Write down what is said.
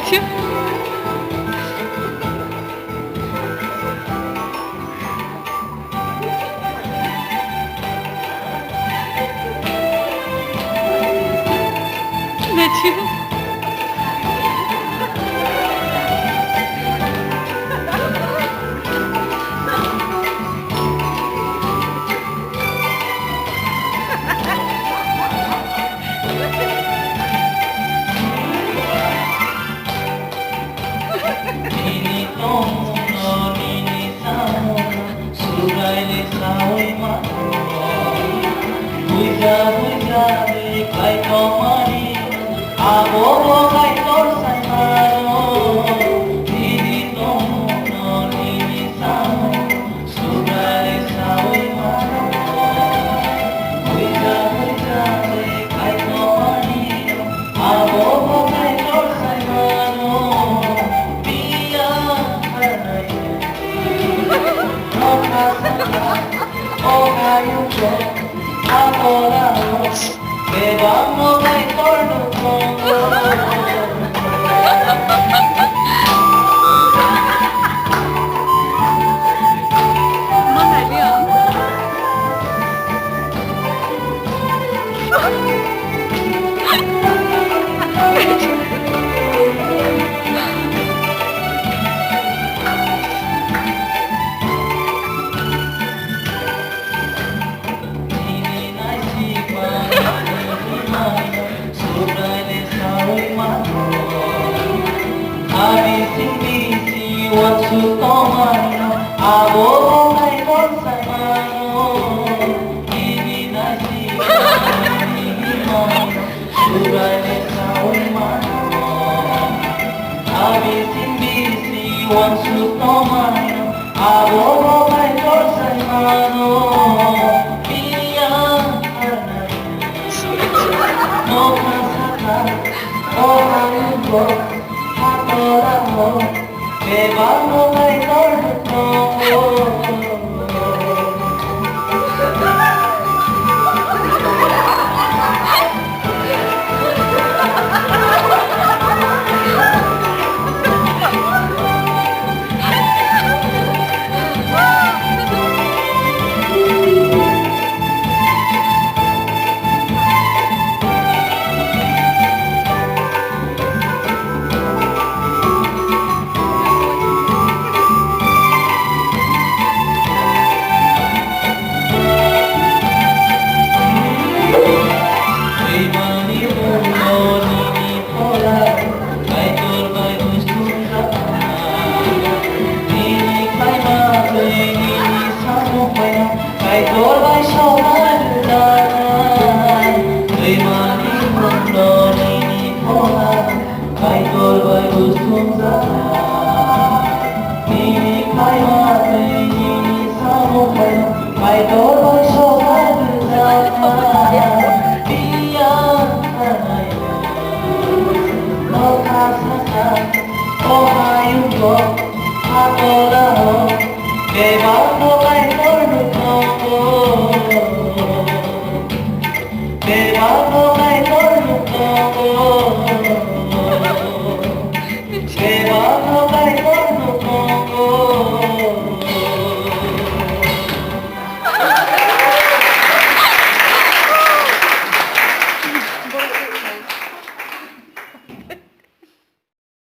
diyor? Ne diyor? Nini tomo, nini samo, suraile saoi mano. Buja buja de kai tomari, abo kai tor sanaro. Nini tomo, nini samo, suraile saoi mano. Buja buja de kai tomari, abo kai tor sanaro. Que vamos a ir por los Mahalia. Waktu tomano, abo kai konsamano, ini nasi ini mano, surale saoi mano. Abisin bisi waktu tomano, abo kai konsamano, pilihan karena no masalah, orang lupa orang que vamos a ir por Kai tôi vai sau mãi